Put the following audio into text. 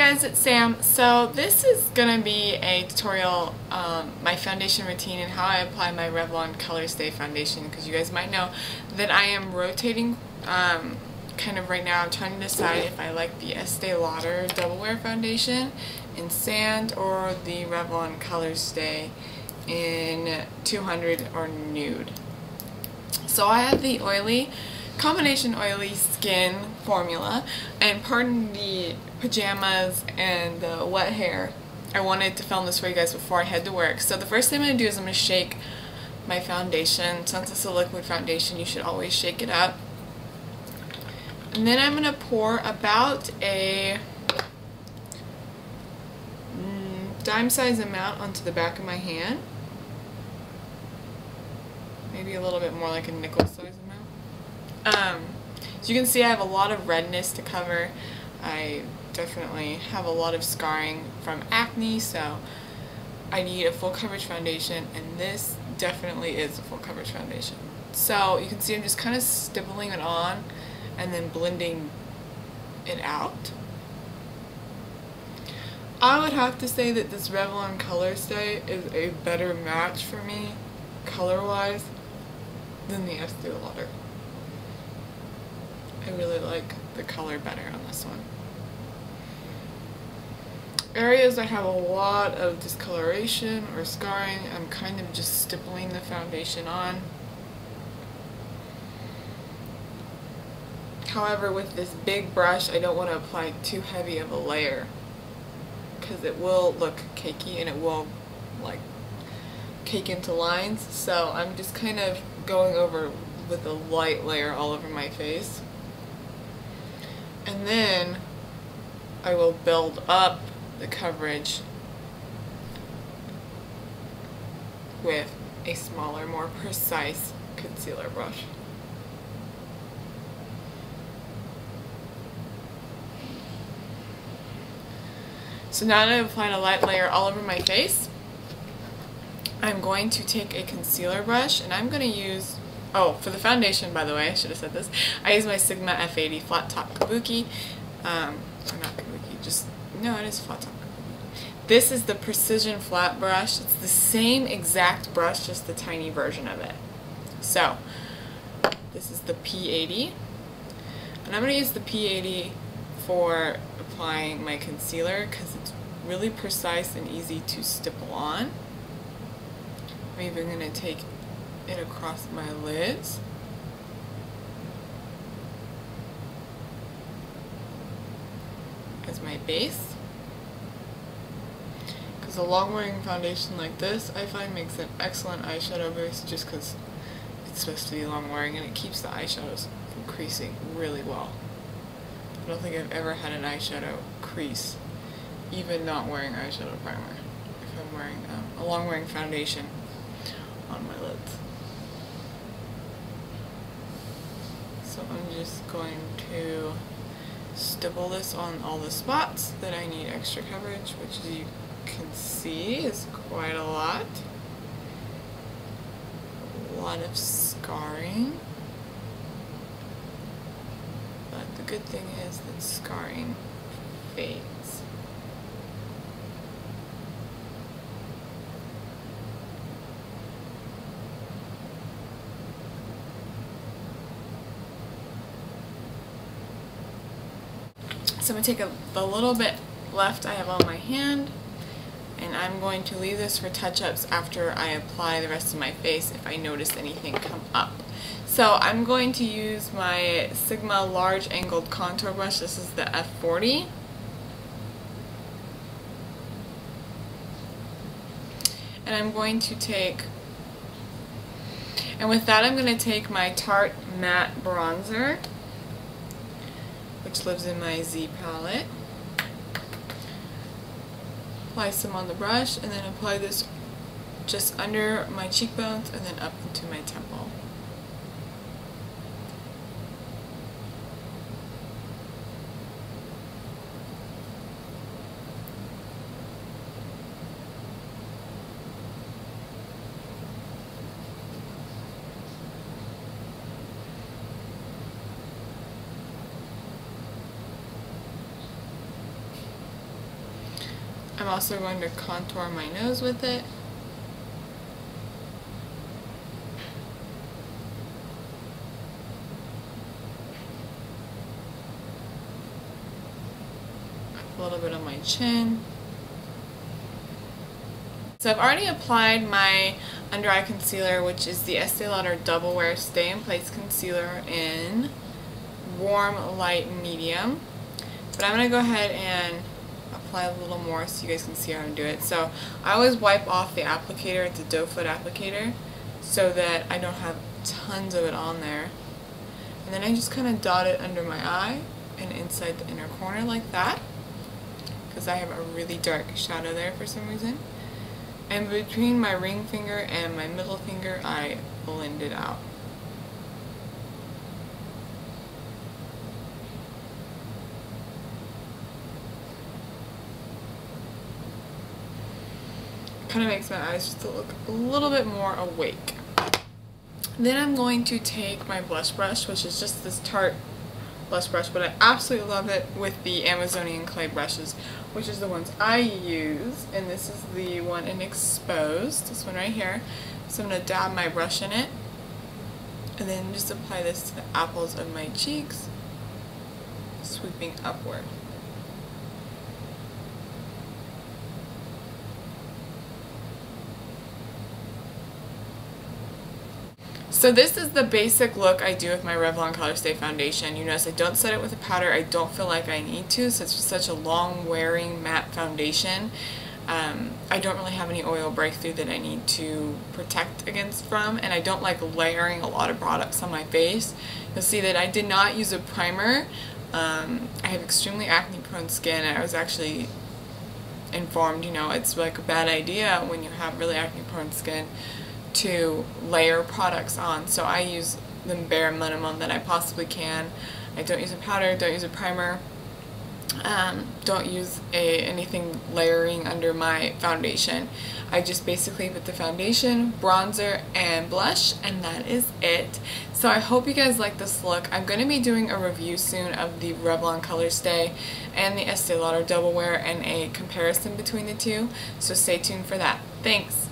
guys, it's Sam. So this is going to be a tutorial on my foundation routine and how I apply my Revlon Colorstay foundation, because you guys might know that I am rotating kind of right now. I'm trying to decide if I like the Estee Lauder Double Wear Foundation in Sand or the Revlon Colorstay in 200 or Nude. So I have the combination oily skin formula, and pardon the pajamas and the wet hair. I wanted to film this for you guys before I head to work. So the first thing I'm going to do is I'm going to shake my foundation. Since it's a liquid foundation, you should always shake it up. And then I'm going to pour about a dime size amount onto the back of my hand. Maybe a little bit more, like a nickel size amount. As you can see, I have a lot of redness to cover. I definitely have a lot of scarring from acne, so I need a full coverage foundation, and this definitely is a full coverage foundation. So you can see I'm just kind of stippling it on and then blending it out. I would have to say that this Revlon Colorstay is a better match for me, color-wise, than the Estee Lauder. I really like the color better on this one. Areas I have a lot of discoloration or scarring, I'm kind of just stippling the foundation on. However, with this big brush, I don't want to apply too heavy of a layer, because it will look cakey and it will like cake into lines. So I'm just kind of going over with a light layer all over my face. And then I will build up the coverage with a smaller, more precise concealer brush. So now that I've applied a light layer all over my face, I'm going to take a concealer brush, and I'm going to use, for the foundation, by the way, I should have said this, I use my Sigma F80 Flat Top Kabuki, or not Kabuki, no, it is Flat Top Kabuki. This is the Precision Flat Brush. It's the same exact brush, just the tiny version of it. So, this is the P80, and I'm going to use the P80 for applying my concealer because it's really precise and easy to stipple on. I'm even going to take it across my lids. As my base. Because a long wearing foundation like this I find makes an excellent eyeshadow base, just because it's supposed to be long wearing and it keeps the eyeshadows from creasing really well. I don't think I've ever had an eyeshadow crease, even not wearing eyeshadow primer, if I'm wearing a long wearing foundation on my lids. So I'm just going to stipple this on all the spots that I need extra coverage, which as you can see is quite a lot. A lot of scarring. But the good thing is that scarring fades. So I'm going to take the little bit left I have on my hand, and I'm going to leave this for touch-ups after I apply the rest of my face if I notice anything come up. So I'm going to use my Sigma Large Angled Contour Brush. This is the F40. And I'm going to take, and with that I'm going to take my Tarte Matte Bronzer, which lives in my Z palette. Apply some on the brush, and then apply this just under my cheekbones and then up into my temple. I'm also going to contour my nose with it. A little bit on my chin. So I've already applied my under eye concealer, which is the Estee Lauder Double Wear Stay in Place Concealer in Warm Light Medium. But I'm going to go ahead and apply a little more so you guys can see how to do it. So I always wipe off the applicator, it's a doe foot applicator, so that I don't have tons of it on there. And then I just kind of dot it under my eye and inside the inner corner like that, because I have a really dark shadow there for some reason. And between my ring finger and my middle finger, I blend it out. Kind of makes my eyes just to look a little bit more awake. Then I'm going to take my blush brush, which is just this Tarte blush brush, but I absolutely love it with the Amazonian clay brushes, which is the ones I use, and this is the one in Exposed, this one right here. So I'm going to dab my brush in it, and then just apply this to the apples of my cheeks, sweeping upward. So this is the basic look I do with my Revlon Colorstay foundation. You notice I don't set it with a powder. I don't feel like I need to, so it's just such a long wearing matte foundation. I don't really have any oil breakthrough that I need to protect against from, and I don't like layering a lot of products on my face. You'll see that I did not use a primer. I have extremely acne prone skin, and I was actually informed, you know, it's like a bad idea when you have really acne prone skin to layer products on, so I use the bare minimum that I possibly can. I don't use a powder, don't use a primer, don't use anything layering under my foundation. I just basically put the foundation, bronzer, and blush, and that is it. So I hope you guys like this look. I'm going to be doing a review soon of the Revlon Colorstay and the Estee Lauder Double Wear and a comparison between the two, so stay tuned for that. Thanks!